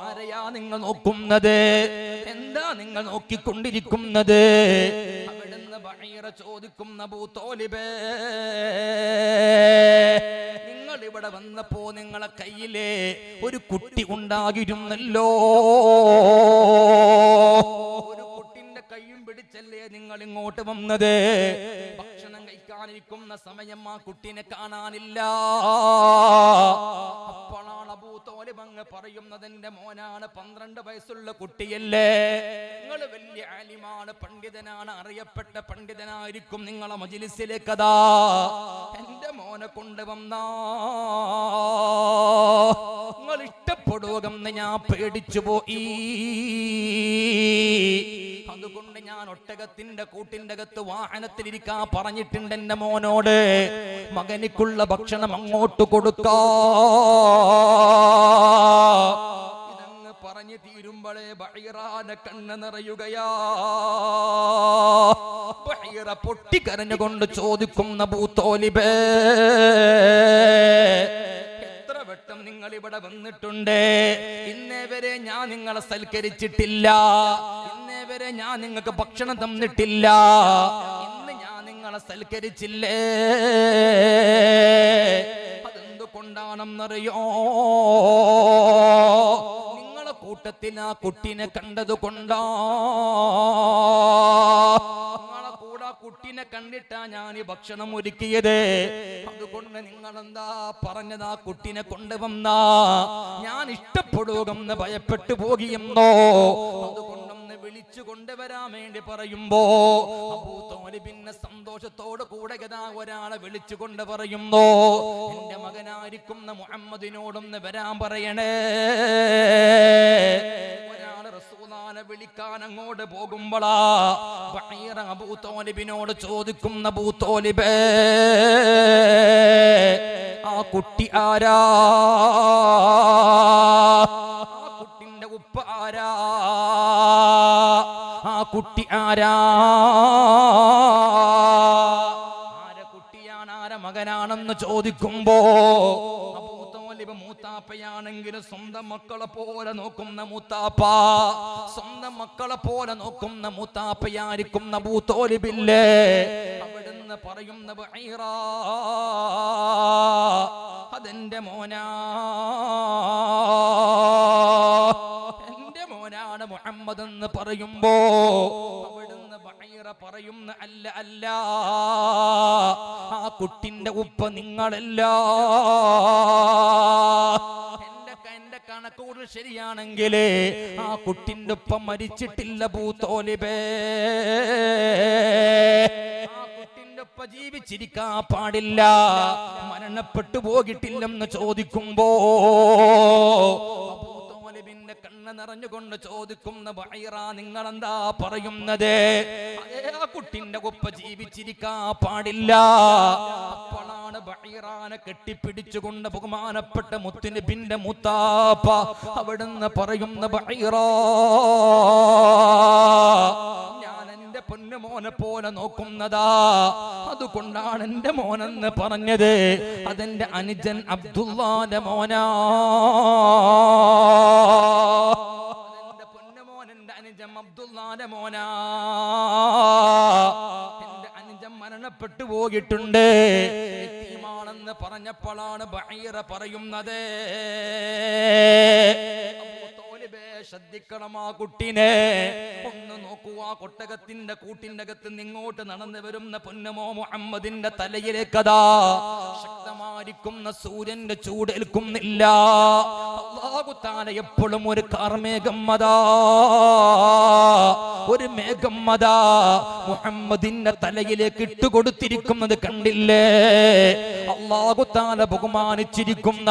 ആരെയാ നിങ്ങൾ നോക്കുന്നത്? എന്താ നിങ്ങൾ നോക്കിക്കൊണ്ടിരിക്കുന്നത്? അവിടുന്ന് ബഈറ ചോദിക്കുന്ന, അബൂ ത്വാലിബേ, നിങ്ങൾ ഇവിടെ വന്നപ്പോ നിങ്ങളെ കയ്യിലെ ഒരു കുട്ടി ഉണ്ടാകിരുന്നല്ലോ. ഒരു കുട്ടിന്റെ കൈയും പിടിച്ചല്ലേ നിങ്ങൾ ഇങ്ങോട്ട് വന്നത്. ഭക്ഷണം കഴിക്കാനിരിക്കുന്ന സമയം ആ കുട്ടിനെ കാണാനില്ല. അപ്പോഴാണ് അബൂ ത്വാലിബ് അങ്ങ് പറയുന്നത്, എന്റെ മോനാണ്, 12 വയസ്സുള്ള കുട്ടിയല്ലേ, നിങ്ങൾ വലിയ ആലിമാണ്, പണ്ഡിതനാണ്, അറിയപ്പെട്ട പണ്ഡിതനായിരിക്കും, നിങ്ങളെ മജ്ലിസിലേക്കതാ എന്റെ മോനെ കൊണ്ടുവന്നാ നിങ്ങൾ ഇഷ്ടപ്പെടുമെന്ന് ഞാൻ പേടിച്ചു പോയി. അതുകൊണ്ട് ഞാൻ ഒട്ടകത്തിന്റെ കൂട്ടിന്റെ അകത്ത് വാഹനത്തിലിരിക്കാൻ പറഞ്ഞിട്ടുണ്ട് എന്റെ മോനോട്. മകനിക്കുള്ള ഭക്ഷണം അങ്ങോട്ട് കൊടുക്കാ. ഇതങ്ങ് പറഞ്ഞു തീരുമ്പോഴേ ബഈറാന്റെ കണ്ണ് നിറയുകയാ. ബഈറ പൊട്ടിക്കരഞ്ഞുകൊണ്ട് ചോദിക്കുന്ന, അബൂ ത്വാലിബേ, എത്ര വട്ടം നിങ്ങൾ ഇവിടെ വന്നിട്ടുണ്ട്, ഇന്നേ വരെ ഞാൻ നിങ്ങളെ സൽക്കരിച്ചിട്ടില്ല, ഇന്നേ വരെ ഞാൻ നിങ്ങൾക്ക് ഭക്ഷണം തന്നിട്ടില്ല, ഇന്ന് ഞാൻ നിങ്ങളെ സൽക്കരിച്ചില്ലേ? അതെന്തുകൊണ്ടാണെന്നറിയോ? നിങ്ങളെ കൂട്ടത്തിൽ ആ കുട്ടിനെ കണ്ടത് കൊണ്ടാ. കുട്ടിനെ കണ്ടിട്ടാ ഞാൻ ഈ ഭക്ഷണം ഒരുക്കിയത്. അതുകൊണ്ട് നിങ്ങൾ എന്താ പറഞ്ഞത്? ആ കുട്ടിനെ കൊണ്ടുവന്നാ ഞാൻ ഇഷ്ടപ്പെടുമെന്ന് ഭയപ്പെട്ടു പോകിയെന്നോ. അതുകൊണ്ടൊന്ന് വിളിച്ചു കൊണ്ടുവരാൻ വേണ്ടി പറയുമ്പോ അബൂ ത്വാലിബിന്റെ സന്തോഷത്തോട് കൂടെ ഒരാളെ വിളിച്ചു കൊണ്ട് പറയുന്നു, എന്റെ മകനായിരിക്കുന്ന മുഹമ്മദിനോടൊന്ന് വരാൻ പറയണേ. റസൂലുള്ളാഹിനെ വിളിക്കാൻ അങ്ങോട്ട് പോകുമ്പോഴാ ബഈറ അബൂ ത്വാലിബിനോട് ചോദിക്കുന്ന, അബൂ ത്വാലിബേ, ആ കുട്ടി ആരാ? ആ കുട്ടിന്റെ ഉപ്പ ആരാ? ആ കുട്ടി ആരാ? ആരെ കുട്ടിയാണ്, ആരെ മകനാണെന്ന് ചോദിക്കുമ്പോ മൂത്താപ്പയാണെങ്കിലും സ്വന്തം മക്കളെ പോലെ നോക്കുന്ന മൂത്താപ്പ, സ്വന്തം മക്കളെ പോലെ നോക്കുന്ന മൂത്താപ്പയായിരിക്കും അബൂ ത്വാലിബില്ലേ. അവിടുന്ന് പറയുന്ന, ബഈറ, അതെന്റെ മോനാ, എന്റെ മോനാണ് മുഹമ്മദ് എന്ന് പറയുമ്പോ അവിടുന്ന് ബഈറ പറയുന്ന, അല്ല അല്ല, ആ കുട്ടിന്റെ ഉപ്പ നിങ്ങളല്ല. എന്റെ കണക്കൂട് ശരിയാണെങ്കിൽ ആ കുട്ടിന്റെ ഉപ്പ മരിച്ചിട്ടില്ല അബൂ ത്വാലിബേ. ആ കുട്ടിന്റെ ഉപ്പ ജീവിച്ചിരിക്കാൻ പാടില്ല, മരണപ്പെട്ടു പോകിട്ടില്ലെന്ന് ചോദിക്കുമ്പോ ിന്റെ കണ്ണ് നിറഞ്ഞുകൊണ്ട് ചോദിക്കുന്ന, ബഈറ, നിങ്ങൾ എന്താ പറയുന്നത്? ആ കുട്ടിന്റെ ഉപ്പ ജീവിച്ചിരിക്കാൻ പാടില്ല. അപ്പോഴാണ് ബഈറാനെ കെട്ടിപ്പിടിച്ചുകൊണ്ട് ബഹുമാനപ്പെട്ട മുത്തുനബിന്റെ മുത്താപ്പ അവിടുന്ന് പറയുന്ന, ബഈറ, ഞാൻ എന്റെ പൊന്നുമോനെ പോലെ നോക്കുന്നതാ, അതുകൊണ്ടാണ് എന്റെ മോനെന്ന് പറഞ്ഞത്. അതെന്റെ അനുജൻ അബ്ദുല്ലാന്റെ മോനാ. എന്റെ പൊന്നുമോൻ, എന്റെ അനുജൻ അബ്ദുല്ലാന്റെ മോനാ. എന്റെ അനുജൻ മരണപ്പെട്ടു പോയിട്ടുണ്ട്, യതീമാണെന്ന് പറഞ്ഞപ്പോഴാണ് ബഈറ പറയുന്നത്, ശ്രദ്ധിക്കണം ആ കുട്ടിനെ ഒന്ന് നോക്കൂ. ആ കൊട്ടകത്തിന്റെ കൂട്ടിന്റെ അകത്ത് നിങ്ങോട്ട് നടന്നു വരുന്ന പൊന്നമോ മുഹമ്മദിന്റെ തലയിലേക്കതാ ശക്തമായിരിക്കുന്ന സൂര്യന്റെ ചൂടേൽക്കുന്നില്ല. അല്ലാഹു തആല എപ്പോഴും ഒരു കാർമേഘം അതാ, ഒരു മേഘം അതാ മുഹമ്മദിന്റെ തലയിലേക്ക് ഇട്ടുകൊടുത്തിരിക്കുന്നത് കണ്ടില്ലേ? അല്ലാഹു തആല ബഹുമാനിച്ചിരിക്കുന്ന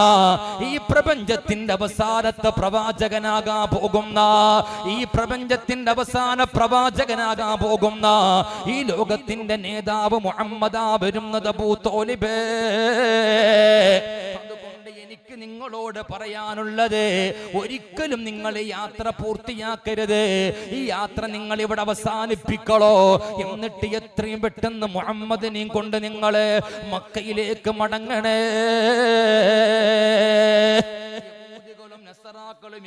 ഈ പ്രപഞ്ചത്തിന്റെ അവസാനത്തെ പ്രവാചകനാകാൻ പോകുന്ന, ഈ പ്രപഞ്ചത്തിന്റെ അവസാന പ്രവാചകനാകാൻ പോകുന്ന ഈ ലോകത്തിന്റെ നേതാവ് മുഹമ്മദാ വരുന്നത് അബൂ ത്വാലിബേ. അതുകൊണ്ട് എനിക്ക് നിങ്ങളോട് പറയാനുള്ളത്, ഒരിക്കലും നിങ്ങൾ ഈ യാത്ര പൂർത്തിയാക്കരുത്. ഈ യാത്ര നിങ്ങൾ ഇവിടെ അവസാനിപ്പിക്കളോ, എന്നിട്ട് എത്രയും പെട്ടെന്ന് മുഹമ്മദിനെയും കൊണ്ട് നിങ്ങൾ മക്കയിലേക്ക് മടങ്ങണേ.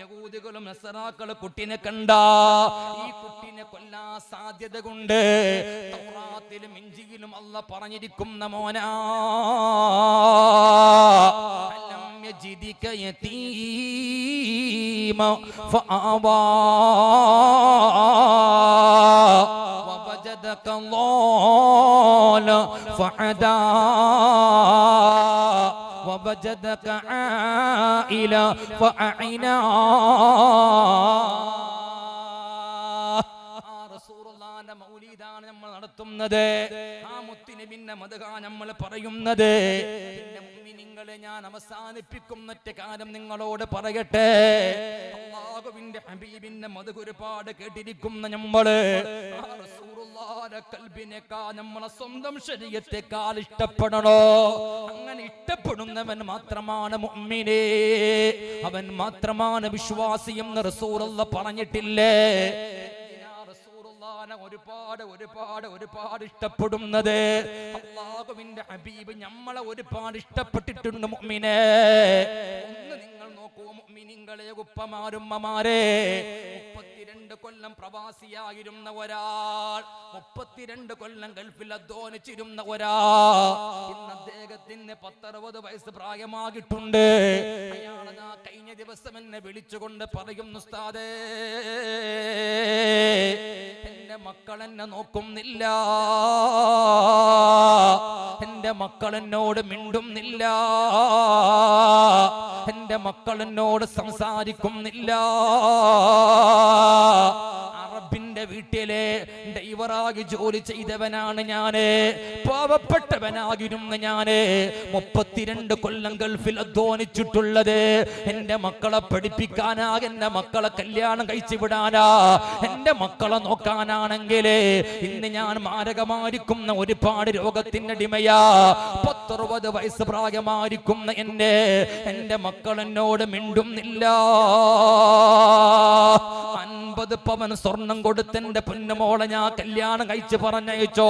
യഹൂദികളും നസറാക്കളും കുട്ടിനെ കണ്ട, ഈ കുട്ടിനെ കൊല്ലാൻ സാധ്യത കൊണ്ട് തൗറാത്തിലും ഇഞ്ചിയിലും അല്ലാഹ് പറഞ്ഞിരിക്കുന്ന മോനാ അലം യജിദിക യതീമ ഫആവാ വവജദക ളാല ഫഅദാ وَوَجَدَكَ عَائِلًا فَأَعِنَا. റസൂലുള്ളാഹിന്റെ മൗലിദാണ് നമ്മൾ നടത്തുന്നത്. ആ മുത്തുനബിന്റെ മദ്ഹാ നമ്മൾ പറയുന്നത്. എന്റെ മുഅ്മിനീങ്ങളെ, ഞാൻ അവസാനിപ്പിക്കുന്ന ഒറ്റ കാര്യം നിങ്ങളോട് പറയട്ടെ. അല്ലാഹുവിന്റെ ഹബീബിന്റെ മദ്ഹ് ഒരുപാട് കേട്ടിരിക്കുന്ന നമ്മള് റസൂലുള്ളാഹിന്റെ ഖൽബിനേക്കാൾ നമ്മളെ സ്വന്തം ശരീഅത്തേക്കാൾ ഇഷ്ടപ്പെടണോ? അങ്ങനെ ഇഷ്ടപ്പെടുന്നവൻ മാത്രമാണ് മുഅ്മിനേ, അവൻ മാത്രമാണ് വിശ്വാസി എന്ന് റസൂലുള്ളാഹി പറഞ്ഞിട്ടില്ലേ? ഒരുപാട് ഒരുപാട് ഒരുപാട് ഇഷ്ടപ്പെടുന്നത് അല്ലാഹുവിന്റെ ഹബീബ് നമ്മളെ ഒരുപാട് ഇഷ്ടപ്പെട്ടിട്ടുണ്ട് മുഅ്മിനേ. ഒന്ന് നിങ്ങൾ നോക്കൂ മുഅ്മിനീങ്ങളെ, ഉപ്പമാരും ഉമ്മമാരെ, 32 കൊല്ലം പ്രവാസിയായിരുന്ന ഒരാൾ, 32 കൊല്ലം ഗൾഫിൽ അധ്വാനിച്ചിരുന്ന ഒരാൾ, ഇന്ന് അദ്ദേഹത്തിന് 10-60 വയസ്സ് പ്രായമാകിട്ടുണ്ട്. അയാളതാ കഴിഞ്ഞ ദിവസം എന്നെ വിളിച്ചുകൊണ്ട് പറയുന്നു, ഉസ്താദേ, എന്റെ മക്കൾ എന്നെ നോക്കുന്നില്ല, എന്റെ മക്കൾ എന്നോട് മിണ്ടുന്നില്ല, എന്റെ മക്കൾ എന്നോട് സംസാരിക്കുന്നില്ല. അറബിന്റെ വീട്ടിലെ ഡ്രൈവറായി ജോലി ചെയ്തവനാണ് ഞാന്, പാവപ്പെട്ടവനാകിരുന്ന ഞാന്, 32 കൊല്ലം ഗൾഫിൽ അധ്വാനിച്ചിട്ടുള്ളത് എന്റെ മക്കളെ പഠിപ്പിക്കാനാ, എന്റെ മക്കളെ കല്യാണം കഴിച്ചു വിടാനാ, എന്റെ മക്കളെ നോക്കാനാണെങ്കിൽ ഇന്ന് ഞാൻ മാരകമായിരിക്കുന്ന ഒരുപാട് രോഗത്തിന്റെ അടിമയാ. 10-60 വയസ്സ് പ്രായമായിരിക്കുന്ന എന്റെ മക്കൾ എന്നോട് മിണ്ടുന്നില്ല. 50 പവൻ സ്വർണം കൊടുത്ത് എന്റെ പൊന്നുമോളെ ഞാൻ കല്യാണം കഴിച്ച് പറഞ്ഞയച്ചോ.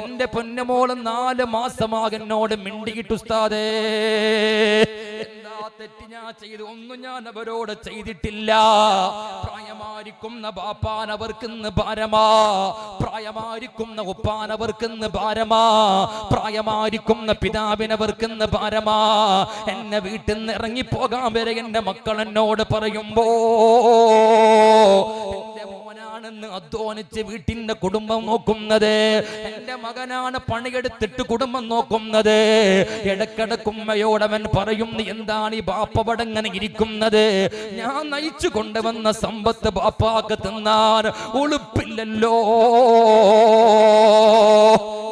എന്റെ പൊന്നുമോള് 4 മാസമാകെ എന്നോട് മിണ്ടിയിട്ടു, ഉസ്താദേ, എന്താ തെറ്റ് ഞാൻ ചെയ്തു? ഒന്നും ഞാൻ അവരോട് ചെയ്തിട്ടില്ല. പ്രായമായിരിക്കുന്ന ബാപ്പാൻ അവർക്കിന്ന് ഭാരമാ, പ്രായമായിരിക്കുന്ന ഉപ്പാൻ അവർക്കിന്ന് ഭാരമാ, പ്രായമായിരിക്കുന്ന പിതാവിനവർക്കിന്ന് ഭാരമാ. എന്നെ വീട്ടിൽ നിന്ന് ഇറങ്ങിപ്പോകാൻ വരെ എന്റെ മക്കൾ എന്നോട് പറയുമ്പോ, എന്റെ മോനാണെന്ന് അധ്വാനിച്ച് വീട്ടിന്റെ കുടുംബം നോക്കുന്നത്, എന്റെ മകനാണ് പണിയെടുത്തിട്ട് കുടുംബം നോക്കുന്നത്. ഇടക്കിടക്കുമ്മയോടവൻ പറയും, എന്താണ് ഈ ബാപ്പ പടങ്ങനെ ഇരിക്കുന്നത്? ഞാൻ നയിച്ചു കൊണ്ടുവന്ന സമ്പത്ത് ബാപ്പാക്ക് തിന്നാൻ ഉളുപ്പില്ലല്ലോ.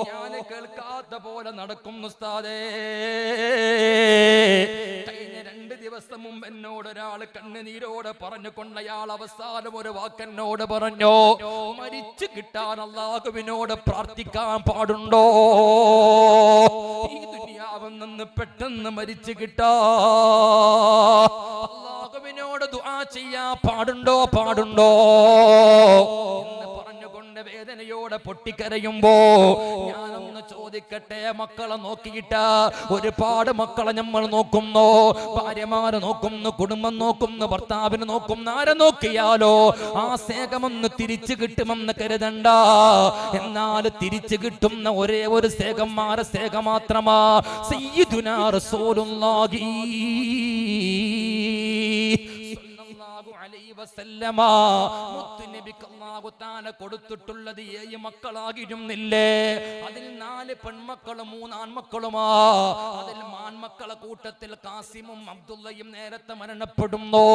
ഞാൻ കേൾക്കാത്ത പോലെ നടക്കും ഉസ്താദേ. കഴിഞ്ഞ 2 ദിവസം മുമ്പ് എന്നോട് ഒരാൾ കണ്ണുനീരോടെ പറഞ്ഞുകൊണ്ട് അയാൾ അവസാനം ഒരു വാക്കെന്നോട് പറഞ്ഞു, മരിച്ചു കിട്ടാൻ അല്ലാഹുവിനോട് പ്രാർത്ഥിക്കാൻ പാടുണ്ടോ? ഈ ദുനിയാവിൽ നിന്ന് പെട്ടെന്ന് മരിച്ചു കിട്ടാ അല്ലാഹുവിനോട് ദുആ ചെയ്യാൻ പാടുണ്ടോ എന്ന് പറഞ്ഞുകൊണ്ട് വേദനയോടെ പൊട്ടിക്കരയുമ്പോ ഞാനൊന്ന് ചോദിക്കട്ടെ, മക്കളെ നോക്കിയിട്ട് ഒരുപാട് മക്കളെ നമ്മൾ നോക്കുന്നു, ഭാര്യമാരെ നോക്കുന്നു, കുടുംബം നോക്കുന്നു, ഭർത്താവിനെ നോക്കുന്നു, ആരെ നോക്കിയാലോ ആ സ്നേഹമൊന്ന് തിരിച്ചു കിട്ടുമെന്ന് കരുതണ്ട. എന്നാൽ തിരിച്ചു കിട്ടുന്ന ഒരേ ഒരു സ്നേഹന്മാരെ സ്നേഹം മാത്രമാ സയ്യിദുനാ റസൂലുള്ളാഹി കൊടുത്തിട്ടുള്ളത് 7 മക്കളാകിരുന്നില്ലേ? അതിൽ 4 പെൺമക്കളും 3 ആൺമക്കളുമാ. അതിൽ ആൺമക്കളെ കൂട്ടത്തിൽ കാസിമും അബ്ദുള്ളയും നേരത്തെ മരണപ്പെടുന്നു.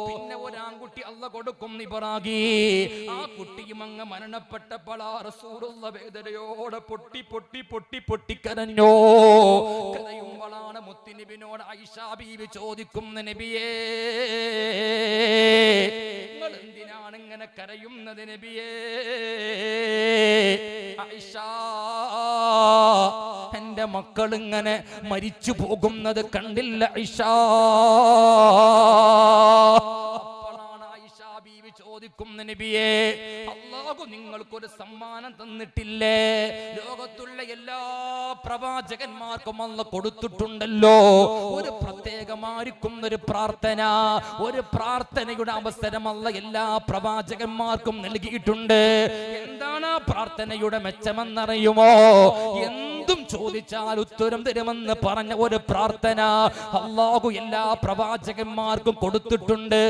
പിന്നെ ഒരു ആൺകുട്ടി അള്ള കൊടുക്കും, ഇബ്രാഹിം. ആ കുട്ടിയും അങ്ങ് മരണപ്പെട്ടപ്പോൾ റസൂലുള്ള വേദനയോടെ പൊട്ടി പൊട്ടി പൊട്ടി പൊട്ടി കരഞ്ഞോ. കരയുമ്പോഴാണ് മുത്തുനബിയോട് ആയിഷ ബീവി ചോദിക്കുന്ന, നബിയേ നിങ്ങൾ എന്തിനാണ് ഇങ്ങനെ കരയുന്നത് നബിയേ? ആയിഷ, എന്റെ മക്കൾ ഇങ്ങനെ മരിച്ചു പോകുന്നത് കണ്ടില്ല ആയിഷ. ചോദിക്കുന്ന, നബിയേ അല്ലാഹു നിങ്ങൾക്കൊരു സമ്മാനം തന്നിട്ടില്ലേ? ലോകത്തുള്ള എല്ലാ പ്രവാചകന്മാർക്കും അല്ലാഹു കൊടുത്തിട്ടുണ്ടല്ലോ ഒരു പ്രത്യേകമായിരിക്കും ഒരു പ്രാർത്ഥന. ഒരു പ്രാർത്ഥനയുടെ അവസരം അല്ലാഹു എല്ലാ പ്രവാചകന്മാർക്കും നൽകിയിട്ടുണ്ട്. എന്താണ് ആ പ്രാർത്ഥനയുടെ മെച്ചമെന്നറിയുമോ? എന്തും ചോദിച്ചാൽ ഉത്തരം തരുമെന്ന് പറഞ്ഞ ഒരു പ്രാർത്ഥന അല്ലാഹു എല്ലാ പ്രവാചകന്മാർക്കും കൊടുത്തിട്ടുണ്ട്,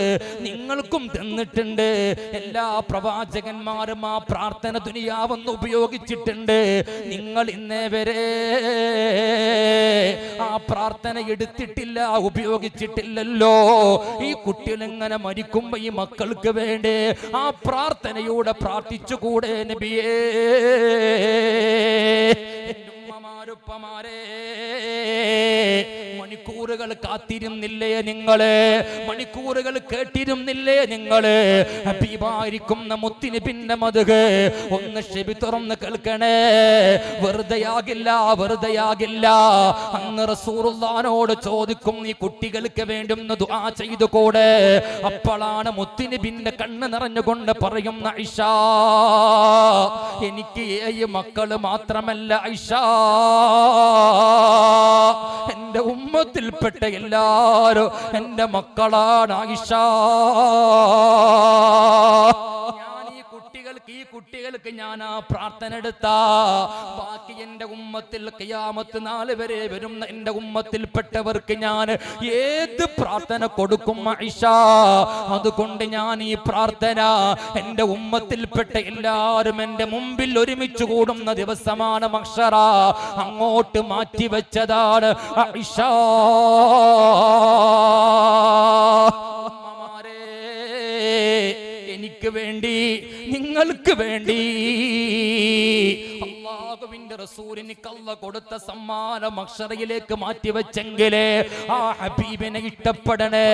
നിങ്ങൾക്കും തന്നിട്ടുണ്ട്. എല്ലാ പ്രവാചകന്മാരും ആ പ്രാർത്ഥന ദുനിയാവെന്ന് ഉപയോഗിച്ചിട്ടുണ്ട്. നിങ്ങൾ ഇന്നേ വരെ ആ പ്രാർത്ഥന എടുത്തിട്ടില്ല, ഉപയോഗിച്ചിട്ടില്ലല്ലോ. ഈ കുട്ടികൾ ഇങ്ങനെ മരിക്കുമ്പോ ഈ മക്കൾക്ക് വേണ്ടി ആ പ്രാർത്ഥനയോടെ പ്രാർത്ഥിച്ചുകൂടെ നബിയേ? ഉപ്പമാരെ, മണിക്കൂറുകൾ കാത്തിരുന്നില്ലേ നിങ്ങള്? മണിക്കൂറുകൾ കേട്ടിരുന്നില്ലേ നിങ്ങള്? ഹബീബായിരിക്കുന്ന മുത്തുനബിന്റെ മദ്ഹ് ഒന്ന് ചെവി തുറന്ന് കേൾക്കണേ. വെറുതെയാകില്ല, വെറുതെയാകില്ല. അന്ന് റസൂലുള്ളാഹിനോട് ചോദിക്കും, ഈ കുട്ടികൾക്ക് വേണ്ടി ഒന്ന് ദുആ ചെയ്തുകൂടെ? അപ്പോഴാണ് മുത്തുനബിന്റെ കണ്ണ് നിറഞ്ഞുകൊണ്ട് പറയുന്ന, ആയിഷ എനിക്ക് 7 മക്കള് മാത്രമല്ല ആയിഷ, എന്റെ ഉമ്മത്തിൽപ്പെട്ട എല്ലാരും എന്റെ മക്കളാണ് ആയിഷ. ഈ കുട്ടികൾക്ക് ഞാൻ ആ പ്രാർത്ഥന എടുത്താ ബാക്കി എന്റെ ഉമ്മത്തിൽ ഖിയാമത്ത് നാൾ വരെ വരുന്ന എന്റെ ഉമ്മത്തിൽപ്പെട്ടവർക്ക് ഞാൻ ഏത് പ്രാർത്ഥന കൊടുക്കും ആയിഷ? അതുകൊണ്ട് ഞാൻ ഈ പ്രാർത്ഥന എന്റെ ഉമ്മത്തിൽപ്പെട്ട എല്ലാവരും എന്റെ മുമ്പിൽ ഒരുമിച്ച് കൂടുന്ന ദിവസമാണ് മഹ്ശറ, അങ്ങോട്ട് മാറ്റിവെച്ചതാണ് ആയിഷ. എനിക്ക് വേണ്ടി, നിങ്ങൾക്ക് വേണ്ടി അല്ലാഹുവിന്റെ റസൂലിന് അല്ലാഹു കൊടുത്ത സമ്മാനം മഹ്ശറയിലേക്ക് മാറ്റിവെച്ചെങ്കിലേ ആ ഹബീബിനെ ഇഷ്ടപ്പെടണേ,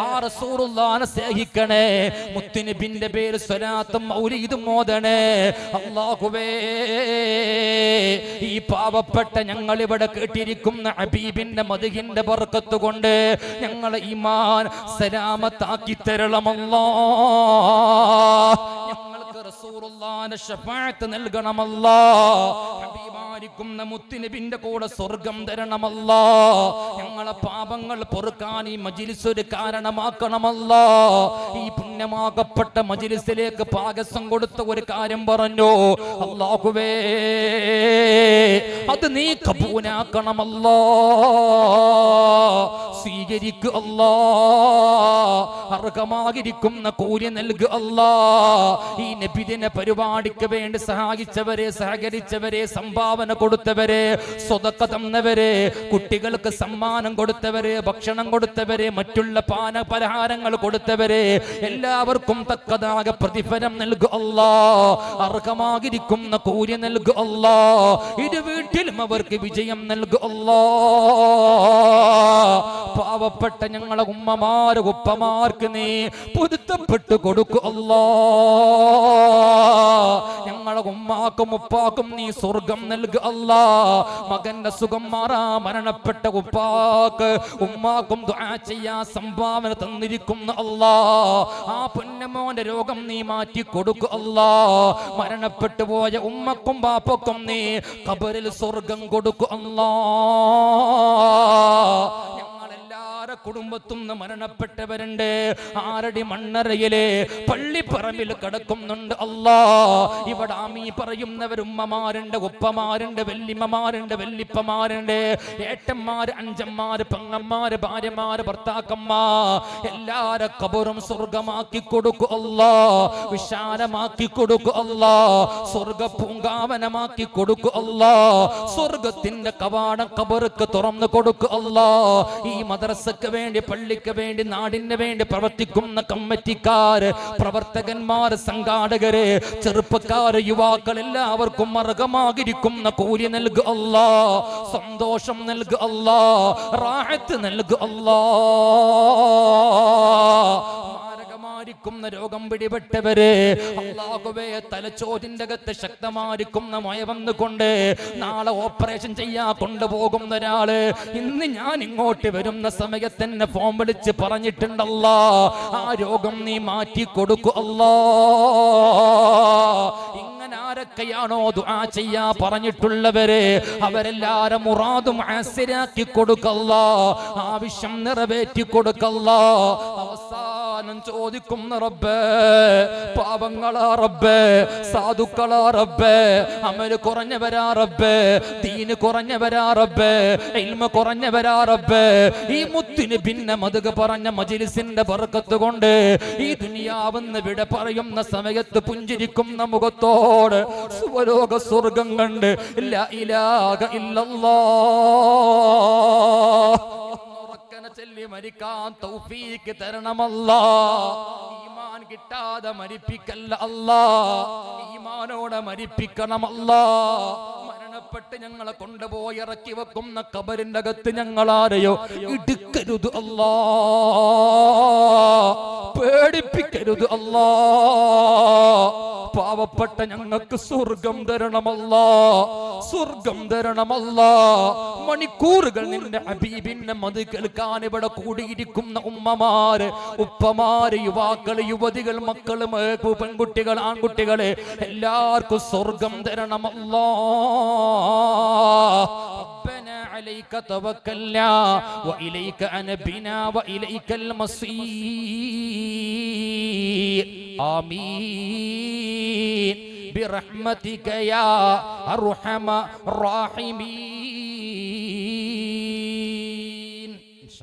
ആ റസൂലുള്ളാഹിനെ സ്നേഹിക്കണേ, മുത്തുനബിന്റെ പേര് സ്വലാത്തും മൗലീദും ഓതണേ. അല്ലാഹുവേ, ഈ പാവപ്പെട്ട ഞങ്ങൾ ഇവിടെ കേട്ടിരിക്കുന്ന ഹബീബിന്റെ മദ്ഹിന്റെ ബർക്കത്ത് കൊണ്ട് ഞങ്ങളെ ഈമാൻ സലാമത്താക്കി തരണമല്ലാ. ഞങ്ങൾക്ക് റസൂലുള്ളാഹിന്റെ ശഫാഅത്ത് നൽകണമല്ലാ. ഹബീബായിരിക്കുന്ന മുത്തുനബിന്റെ കൂടെ സ്വർഗം തരണമല്ലാ. ഞങ്ങളെ പാപങ്ങൾ പൊറുക്കാൻ ഈ മജ്ലിസ് ഒരു കാരണമാക്കണമല്ലാ. ഈ പുണ്യമാകപ്പെട്ട മജ്ലിസിലേക്ക് പാകസം കൊടുത്ത ഒരു കാര്യം പറഞ്ഞു, അല്ലാഹുവേ അത് നീ കബൂലാക്കണമല്ലാ, സ്വീകരിക്കു അല്ലാ, അർഹമായിരിക്കുന്ന കൂലി നൽകു അല്ലാ. ഈ നബിദിന പരിപാടിക്ക് വേണ്ടി സഹായിച്ചവരെ, സഹകരിച്ചവരെ, സംഭാവന കൊടുത്തവരെ, സ്വതക്ക തന്നവരെ, കുട്ടികൾക്ക് സമ്മാനം കൊടുത്തവരെ, ഭക്ഷണം കൊടുത്തവരെ, മറ്റുള്ള പാന പലഹാരങ്ങൾ കൊടുത്തവരെ എല്ലാവർക്കും തക്കതാക പ്രതിഫലം നൽകു അല്ലാ, അർഹമായിരിക്കുന്ന കൂലി നൽകു അല്ലാ. ഇരു വീട്ടിലും അവർക്ക് വിജയം നൽകു അല്ലാ. പാവപ്പെട്ട ഞങ്ങളെ ഉമ്മമാര് ഉപ്പമാർക്ക് നീ പൊരുത്തപ്പെട്ടു കൊടുക്കു അല്ലാ. ഞങ്ങൾ ഞങ്ങളെ ഉമ്മാക്കും ഉപ്പാക്കും നീ സ്വർഗം നൽകുക അല്ലാ. മകന്റെ സുഖം മാറാ മരണപ്പെട്ട ഉപ്പാക്ക് ഉമ്മാക്കും ദുആ ചെയ്യാൻ സംഭാവന തന്നിരിക്കുന്ന അല്ലാ, ആ പൊന്നമോന്റെ രോഗം നീ മാറ്റി കൊടുക്കുക അല്ലാ. മരണപ്പെട്ടു പോയ ഉമ്മക്കും ബാപ്പക്കും നീ ഖബറിൽ സ്വർഗം കൊടുക്കുക അല്ലാ. കുടുംബത്തും മരണപ്പെട്ടവരുണ്ട്. ആരടി മണ്ണറയിലെ പള്ളിപ്പറമ്പിൽ കിടക്കുന്നുണ്ട് അല്ലാ. ഇവിടെ ആമീ പറയുന്നവർ ഉമ്മമാരുണ്ട്, ഉപ്പമാരുണ്ട്, വല്യമ്മമാരുണ്ട്, വല്യപ്പമാരുണ്ട്, ഏട്ടന്മാര്, അഞ്ചന്മാര്, പെങ്ങന്മാര്, ഭാര്യമാര്, ഭർത്താക്കന്മാർ, എല്ലാരെ ഖബറും സ്വർഗമാക്കി കൊടുക്കു അല്ലാ. വിശാലമാക്കി കൊടുക്കു അല്ലാ. സ്വർഗ പൂങ്കാവനമാക്കി കൊടുക്കു അല്ലാ. സ്വർഗത്തിന്റെ കവാടം ഖബർക്ക് തുറന്നു കൊടുക്കു അല്ലാ. ഈ മദ്രസക്ക് വേണ്ടി, പള്ളിക്ക് വേണ്ടി, നാടിന് വേണ്ടി പ്രവർത്തിക്കുന്ന കമ്മിറ്റിക്കാര്, പ്രവർത്തകന്മാര്, സംഘാടകര്, ചെറുപ്പക്കാര്, യുവാക്കൾ എല്ലാവർക്കും അർഹമായിരിക്കുന്ന കൂലി നൽകുക അല്ലാ. സന്തോഷം നൽകുക അല്ലാ. റാഹത്ത് നൽകുക അല്ലാ. ിക്കുന്ന രോഗം പിടിപെട്ടവര് അല്ലാഹുവേ, തലച്ചോറിന്റെ അകത്ത് ശക്തമായിരിക്കുന്ന മഴ വന്നുകൊണ്ട് നാളെ ഓപ്പറേഷൻ ചെയ്യാൻ കൊണ്ടുപോകുന്ന ഒരാള് ഇന്ന് ഞാൻ ഇങ്ങോട്ട് വരുന്ന സമയത്ത് എന്നെ ഫോൺ വിളിച്ച് പറഞ്ഞിട്ടുണ്ടല്ലാ, ആ രോഗം നീ മാറ്റി കൊടുക്കു അല്ലാ. ഇങ്ങനെ ആരൊക്കെയാണോ ദുആ ചെയ്യാ പറഞ്ഞിട്ടുള്ളവര് അവരെല്ലാരും മുറാദും ആസിരാക്കി കൊടുക്കല്ലാ. ആവശ്യം നിറവേറ്റി കൊടുക്കല്ലാ. അവസാനം ചോദിക്കുന്ന റബ്ബേ, പാവങ്ങളാ റബ്ബേ, സാധുക്കളാ റബ്ബേ, അമല് കുറഞ്ഞവരാ റബ്ബേ, ദീന് കുറഞ്ഞവരാ റബ്ബേ, ഇൽമ കുറഞ്ഞവരാ റബ്ബേ, ഈ മുത്തിന് ഭിന്ന മതുക പറഞ്ഞ മജ്ലിസിന്റെ ബർക്കത്ത് കൊണ്ട് ഈ ദുനിയാവെന്ന് വിട പറയുന്ന സമയത്ത് പുഞ്ചിരിക്കുന്ന മുഖത്തോട് സുവലോക സ്വർഗം കണ്ട് ലാ ഇലാഹ ഇല്ലല്ലാഹ് ചൊല്ലി മരിക്കാൻ തൗഫീക്ക് തരണമല്ലാ. ഈമാൻ കിട്ടാതെ മരിപ്പിക്കല്ല അല്ലാ, ഈമാനോടെ മരിപ്പിക്കണമല്ലാ. മരണപ്പെട്ട് ഞങ്ങളെ കൊണ്ടുപോയി ഇറക്കി വെക്കുന്ന ഖബറിന്റെ അകത്ത് ഞങ്ങളാരെയോ ഇടുക്കരുത് അല്ലാ, പേടിപ്പിക്കരുത് അല്ലാ. പാവപ്പെട്ട ഞങ്ങൾക്ക് സ്വർഗം തരണമല്ലാ, സ്വർഗം തരണമല്ലാ. മണിക്കൂറുകൾ നിന്റെ ഹബീബിന്റെ മത് കേൾക്കാൻ ഇവിടെ കൂടിയിരിക്കുന്ന ഉമ്മമാര്, ഉപ്പമാര്, യുവാക്കള്, യുവതികൾ, മക്കള്, പെൺകുട്ടികൾ, ആൺകുട്ടികളെ എല്ലാവർക്കും സ്വർഗം തരണമല്ലാ. ربنا عليك توكلنا وإليك أنبنا وإليك المصير آمين برحمتك يا أرحم الراحمين.